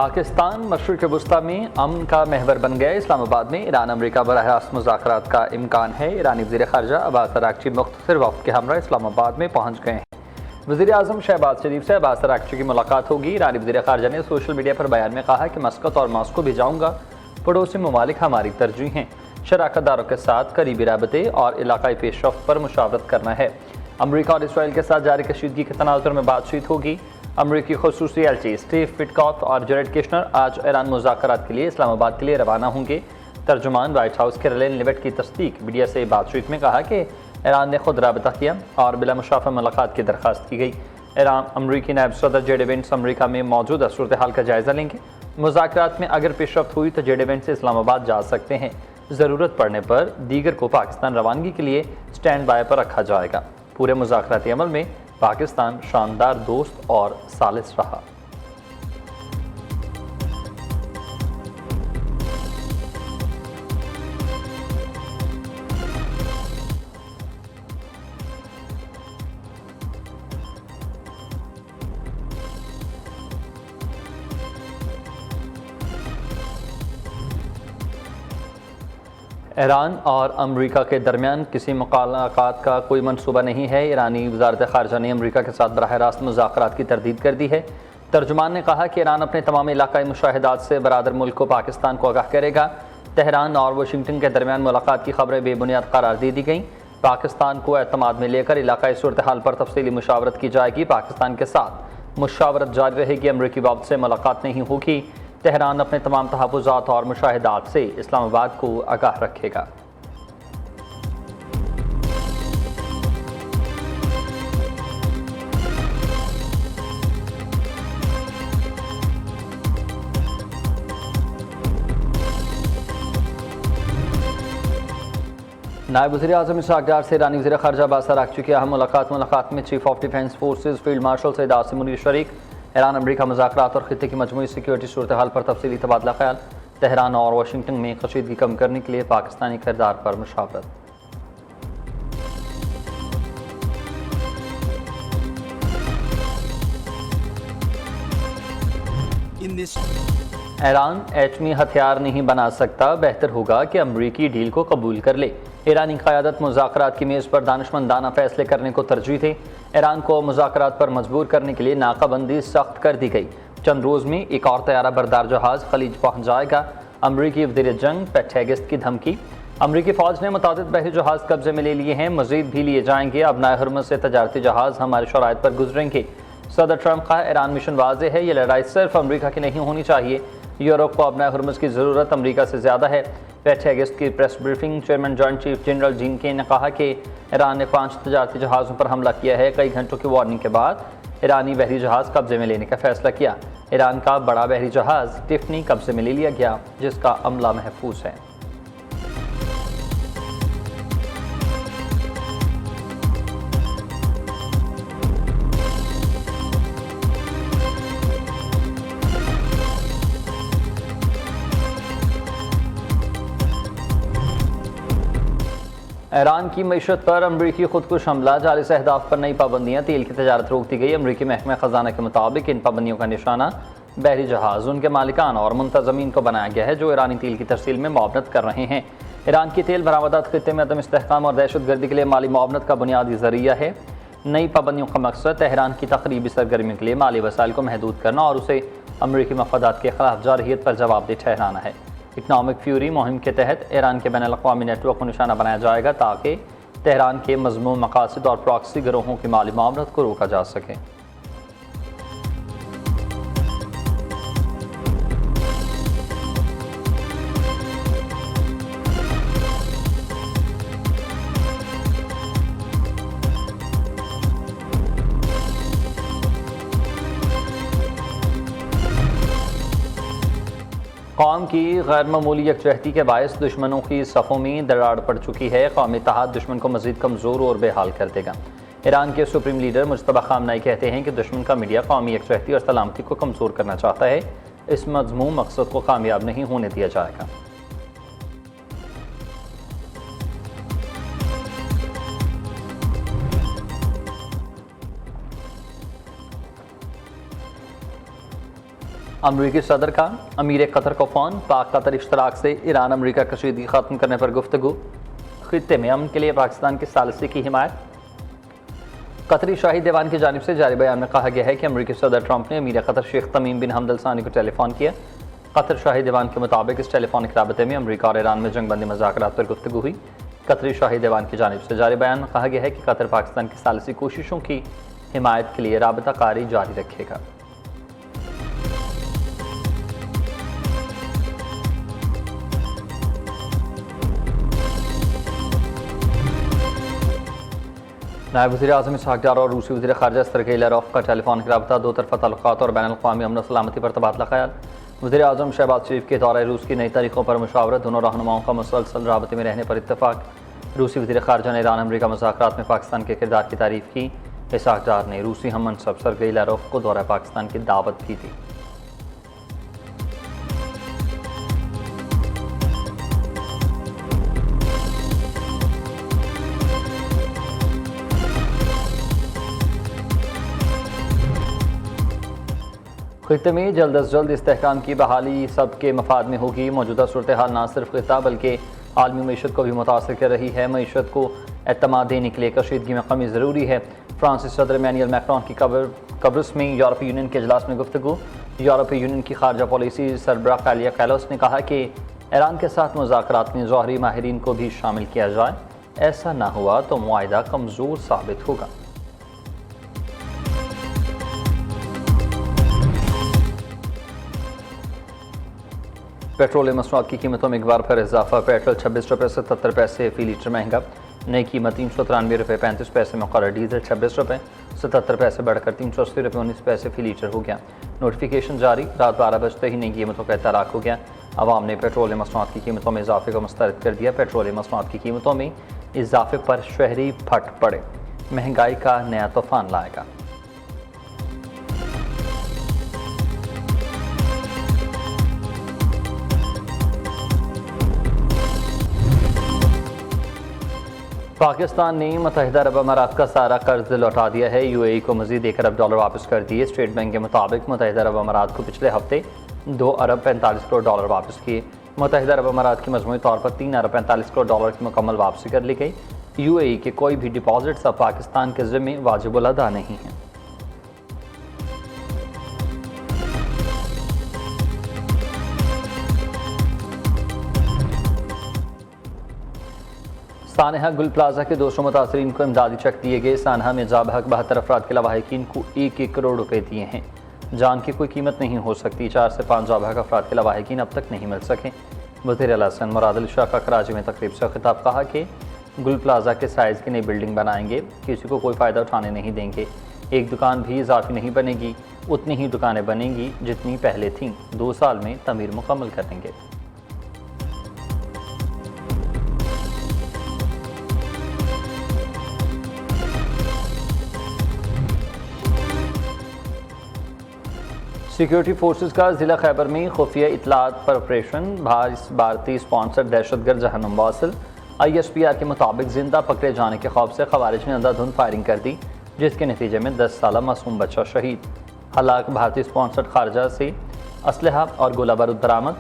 पाकिस्तान मशरिक़ वुस्ता में अमन का महवर बन गया। इस्लामाबाद में ईरान अमरीका बराह रास्त मुज़ाकरात का इम्कान है। ईरानी वज़ीर ख़ारजा अब्बास अराग़ची मुख्तसर वफ़द के हमरा इस्लामाबाद में पहुँच गए हैं। वज़ीर आज़म शहबाज शरीफ से अब्बास अराग़ची की मुलाकात होगी। ईरानी वज़ीर ख़ारजा ने सोशल मीडिया पर बयान में कहा कि मस्कत और मॉस्को भी जाऊँगा, पड़ोसी ममालिक हमारी तरजीह हैं, शराकतदारों के साथ करीबी राबते और इलाकाई पेशरफ्त पर मुशावरत करना है। अमरीका और इसराइल के साथ जारी कशीदगी के तनाज़ुर में बातचीत होगी। अमरीकी खुसूसी एलची स्टीव विटकॉफ और जरेड किश्नर आज ईरान मुज़ाकरात के लिए इस्लामाबाद के लिए रवाना होंगे। तर्जुमान व्हाइट हाउस के रेलन लिवेट की तस्दीक मीडिया से बातचीत में कहा कि ईरान ने खुद राबता किया और बिला मुशाफ़ा मुलाकात की दरख्वास्त की गई। ईरान अमरीकी नायब सदर जेड वेंस अमरीका में मौजूदा सूरत हाल का जायज़ा लेंगे। मुज़ाकरात में अगर पेशरफ्त हुई तो जेड वेंस से इस्लामाबाद जा सकते हैं। ज़रूरत पड़ने पर दीगर को पाकिस्तान रवानगी के लिए स्टैंड बाय पर रखा जाएगा। पूरे मुज़ाकराती अमल में पाकिस्तान शानदार दोस्त और सालिस रहा। ईरान और अमरीका के दरमियान किसी मुलाकात का कोई मनसूबा नहीं है। ईरानी वज़ारत ख़ारजा ने अमरीका के साथ बराह रास्त मुज़ाकरात की तरदीद कर दी है। तर्जुमान ने कहा कि ईरान अपने तमाम इलाकाई मुशाहिदात से बरादर मुल्क को पाकिस्तान को आगाह करेगा। तेहरान और वाशिंगटन के दरमियान मुलाकात की खबरें बेबुनियाद करार दे दी गईं। पाकिस्तान को एतमाद में लेकर इलाकाई सूरत हाल पर तफसीली मुशावरत की जाएगी। पाकिस्तान के साथ मुशावरत जारी रहेगी। अमरीकी वफ़द से मुलाकात नहीं होगी। तेहरान अपने तमाम तहफ़्फ़ुज़ात और मुशाहिदात से इस्लामाबाद को आगाह रखेगा। नायब वज़ीर आज़म इसहाक़ डार से ईरानी वज़ीर ख़ारजा अब्बास अराग़ची की अहम मुलाकात में chief of defence forces field marshal Saeed Asim Munir शरीक। ईरान अमरीका मुज़ाकरात और ख़ित्ते की मजमूई सिक्योरिटी सूरत हाल पर तफसीली तबादला ख्याल। तेहरान और वाशिंगटन में कशीदगी कम करने के लिए पाकिस्तानी किरदार पर मुशावरत। ईरान एटमी हथियार नहीं बना सकता, बेहतर होगा कि अमरीकी डील को कबूल कर ले। ईरानी क़यादत मुज़ाकरात की मेज़ पर दानिशमंदाना फ़ैसले करने को तरजीह थे। ईरान को मुज़ाकरात पर मजबूर करने के लिए नाकाबंदी सख्त कर दी गई। चंद रोज़ में एक और तैयारा बरदार जहाज़ खलीज पहुँच जाएगा। अमरीकी वज़ीर जंग पेट हेगेस्ट की धमकी। अमरीकी फ़ौज ने मुतादिद बहरी जहाज़ कब्जे में ले लिए हैं, मज़ीद भी लिए जाएंगे। अब नाए हुर्मुज़ से तजारती जहाज़ हमारे शराइत पर गुजरेंगे। सदर ट्रंप का ईरान मिशन वाज़ेह है, ये लड़ाई सिर्फ अमरीका की नहीं होनी चाहिए। यूरोप को अब नाए हुर्मुज़ की ज़रूरत अमरीका से ज़्यादा है। पेट हेगेस्ट की press briefing. Chairman joint chief general gene के ने कहा कि ईरान ने 5 तजारती जहाज़ों पर हमला किया है। कई घंटों की वार्निंग के बाद ईरानी बहरी जहाज़ कब्जे में लेने का फैसला किया। ईरान का बड़ा बहरी जहाज़ टिफनी कब्जे में ले लिया गया, जिसका अमला महफूज है। ईरान की मईशत पर अमरीकी खुदकुश हमला। जालिस अहदाफ पर नई पाबंदियाँ। तेल की तजारत रोक दी गई। अमरीकी महकमा ख़जाना के मुताबिक इन पाबंदियों का निशाना बहरी जहाज़, उनके मालिकान और मुंतज़मीन को बनाया गया है जो ईरानी तेल की तरसील में मुआवनत कर रहे हैं। ईरान की तेल बरामदात खित्ते में अदम इस्तेहकाम और दहशतगर्दी के लिए माली मुआवनत का बुनियादी ज़रिया है। नई पाबंदियों का मकसद तेहरान की तकरीबी सरगर्मियों के लिए माली वसाइल को महदूद करना और उसे अमरीकी मफादात के खिलाफ जारहियत पर जवाबदेह ठहराना है। इकनॉमिक फ्यूरी मुहिम के तहत ईरान के बैनुल-अक़वामी नेटवर्क को निशाना बनाया जाएगा ताकि तेहरान के मज़मूम मकासद और प्रॉक्सी गिरोहों की माली मुआवनत को रोका जा सके। कौम की गैर मामूली यकजहती के बायस दुश्मनों की सफ़ों में दरार पड़ चुकी है। कौमी इत्तेहाद दुश्मन को मज़ीद कमज़ोर और बेहाल कर देगा। ईरान के सुप्रीम लीडर मुज्तबा खामनाई कहते हैं कि दुश्मन का मीडिया कौमी यकजहती और सलामती को कमज़ोर करना चाहता है। इस मज़मूम मकसद को कामयाब नहीं होने दिया जाएगा। अमरीकी सदर का अमीर कतर को फ़ोन, पाक कतर इश्तराक से ईरान अमरीका कशीदगी ख़त्म करने पर गुफ्तगू, खित्ते में अमन के लिए पाकिस्तान की सालिसी की हिमायत। कतरी शाही दीवान की जानिब से जारी बयान में कहा गया है कि अमरीकी सदर ट्रंप ने अमीर कतर शेख तमीम बिन हमद अल सानी को टेलीफोन किया। कतर शाही दीवान के मुताबिक इस टेलीफोनिक राबते में अमरीका और ईरान में जंगबंदी मुज़ाकरात पर गुफ्तगू हुई। कतरी शाही दीवान की जानिब से जारी बयान में कहा गया है कि कतर पाकिस्तान की सालिसी कोशिशों की हिमायत के लिए राबता कारी जारी रखेगा। नायब वज़ीर आज़म इसहाक़ डार और रूसी वज़ीर ख़ारजा सरगेई लारोव का टेलीफोनिक रब्ता दो तरफ़ा ताल्लुकात और बैनुल-अक़वामी अमन और सलामती पर तबादला ख़याल। वज़ीर आज़म शहबाज शरीफ के दौरे रूस की नई तारीखों पर मुशावरत, दोनों रहनुमाओं का मुसलसल राबते में रहने पर इत्तफ़ाक़। रूसी वज़ीर ख़ारजा ने ईरान अमरीका मुज़ाकरात में पाकिस्तान के किरदार की तारीफ़ की। इसहाक़ डार ने रूसी हम मनसब सरगेई लारोव को दौरा पाकिस्तान की दावत भी दी। खित्ते में जल्द अज जल्द इस्तेहकाम की बहाली सबके मफाद में होगी। मौजूदा सूरत हाल न सिर्फ खित्ता बल्कि आलमी मीशत को भी मुतासर कर रही है। मीशत को एतमाद देने के लिए कशीदगी में कमी ज़रूरी है। फ्रांसीसी सदर इमैनुअल मैक्रोन की कब्रस में यूरोपीय यूनियन के इजलास में गुफ्तगू। यूरोपीय यूनियन की खारजा पॉलिसी सरबराह कालिया कैलोस ने कहा कि ईरान के साथ मुज़ाकरात में ज़ोहरी माहिरीन को भी शामिल किया जाए, ऐसा न हुआ तो मुआहिदा कमज़ोर साबित होगा। पेट्रोल मसनूआत की कीमतों में एक बार फिर इजाफा। पेट्रोल 26 रुपये 77 पैसे फ़ी लीटर महंगा। नई कीमत 393 रुपये 35 पैसे मुक़र्रर। डीजल 26 रुपये 77 पैसे बढ़कर 380 रुपये 19 पैसे फ़ी लीटर हो गया। नोटिफिकेशन जारी, रात 12 बजते ही नई कीमतों का इतलाक़ हो गया। अवाम ने पेट्रोल मसनूआत की कीमतों में इजाफे को मुस्तरद कर दिया। पेट्रोल मसनूआत की कीमतों में इजाफे पर शहरी फट पड़े, महंगाई का नया तूफ़ान लाएगा। पाकिस्तान ने मुत्तहिदा अरब अमारात का सारा कर्ज लौटा दिया है। यूएई को मज़ीद $1 अरब वापस कर दिए। स्टेट बैंक के मुताबिक मुत्तहिदा अरब अमारात को पिछले हफ्ते $2 अरब 45 करोड़ वापस किए। मुत्तहिदा अरब अमारात की मजमूई तौर पर $3 अरब 45 करोड़ की मुकम्मल वापसी कर ली गई। यूएई के कोई भी डिपॉजिट्स अब पाकिस्तान के ज़िम्मे वाजिबुल अदा नहीं हैं। सानहा गुल प्लाजा के 200 मुतासरीन को इमदादी चेक दिए गए। सानहा में जाबहक 72 अफराद के लवाहिकीन को 1-1 करोड़ रुपए दिए हैं। जान की कोई कीमत नहीं हो सकती। 4 से 5 जाबहक अफराद के लवाहिकीन अब तक नहीं मिल सके। वज़ीर आला हसन मुराद अली शाह का कराची में तकरीब से खिताब, कहा कि गुल प्लाजा के साइज़ की नई बिल्डिंग बनाएंगे, किसी को कोई फ़ायदा उठाने नहीं देंगे। एक दुकान भी इजाफी नहीं बनेगी, उतनी ही दुकानें बनेंगी जितनी पहले थीं। 2 साल में तमीर मुकम्मल करेंगे। सिक्योरिटी फोर्सेस का ज़िला खैबर में खुफिया इतलात पर ऑपरेशन। भारतीय स्पॉन्सर दहशतगर्द जहन्नुम वासिल ISPR के मुताबिक जिंदा पकड़े जाने के खौफ से खवारिज ने अंधाधुंध फायरिंग कर दी, जिसके नतीजे में 10 साला मासूम बच्चा शहीद। हलाक भारतीय स्पॉन्सर खारजा से असलहा और गोला बारूद बरामद।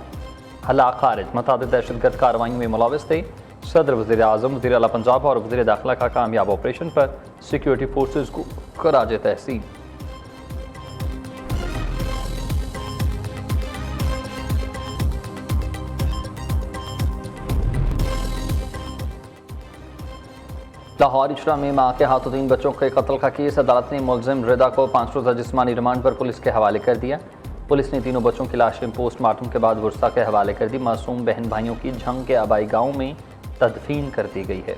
हलाक खारिज मुताबिक दहशतगर्द कार्रवाइयों में मुलविस थे। सदर वज़ीर आज़म, वज़ीर आला पंजाब और वज़ीर दाखिला का कामयाब ऑपरेशन पर सिक्योरिटी फोर्सेस को खराज तहसीन। लाहौर इशरा में माँ के हाथों 3 बच्चों के कत्ल का केस। अदालत ने मुलजिम रिदा को 5 रोज़ा जिस्मानी रिमांड पर पुलिस के हवाले कर दिया। पुलिस ने तीनों बच्चों की लाशें पोस्टमार्टम के बाद वर्षा के हवाले कर दी। मासूम बहन भाइयों की झंग के आबाई गाँव में तदफीन कर दी गई है।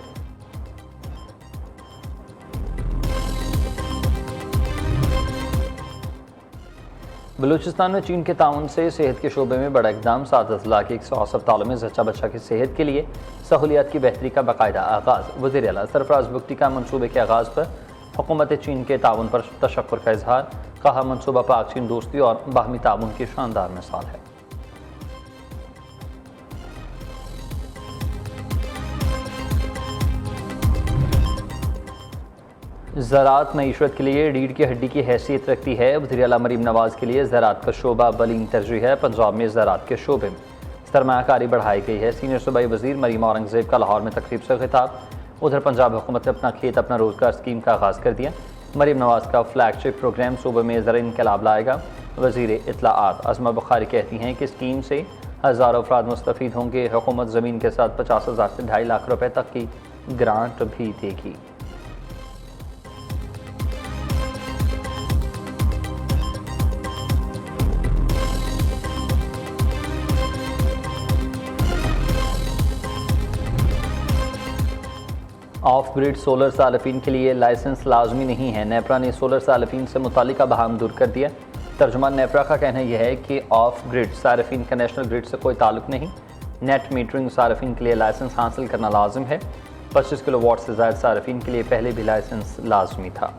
बलूचिस्तान में चीन के ताउन से सेहत के शोबे में बड़ा इकदाम। 7 अजला के 100 अस्पतालों में जच्चा बच्चा की सेहत के लिए सहूलियात की बेहतरी का बाकायदा आगाज़। वज़ीर आला सरफराज बुगटी का मनसूबे के आगाज़ पर हुकूमत चीन के ताउन पर तशक्कुर का इजहार। कहा, मनसूबा पाक चीन दोस्ती और बाहमी ताउन की शानदार मिसाल है। ज़राअत मईशत के लिए रीढ़ की हड्डी की हैसियत रखती है। वज़ीर आला मरीम नवाज़ के लिए ज़राअत का शोबा बलीन तरजीह है। पंजाब में ज़राअत के शोबे में सरमायाकारी बढ़ाई गई है। सीनियर सूबाई वज़ीर मरीम औरंगज़ेब का लाहौर में तकरीब से खिताब। उधर पंजाब हुकूमत ने अपना खेत अपना रोज़गार स्कीम का आगाज़ कर दिया। मरीम नवाज़ का फ्लैगशिप प्रोग्राम सूबे में ज़रा इनकलाब लाएगा। वज़ीर इत्तलाआत अज़मा बुखारी कहती हैं कि स्कीम से हज़ारों अफराद मुस्तफ़ीद होंगे। हुकूमत ज़मीन के साथ 50,000 से 2.5 लाख रुपए तक की ग्रांट भी देगी। ऑफ ग्रिड सोलर सार्फिन के लिए लाइसेंस लाजमी नहीं है। नेपरा ने सोलर सार्फिन से मुतालिका बहाम दूर कर दिया। तर्जुमान नेपरा का कहना यह है कि ऑफ ग्रिड सार्फिन का नेशनल ग्रिड से कोई ताल्लुक नहीं। नेट मीटरिंग सार्फिन के लिए लाइसेंस हासिल करना लाजिम है। 25 किलोवाट से ज़ायद सार्फिन के लिए पहले भी लाइसेंस लाजमी था।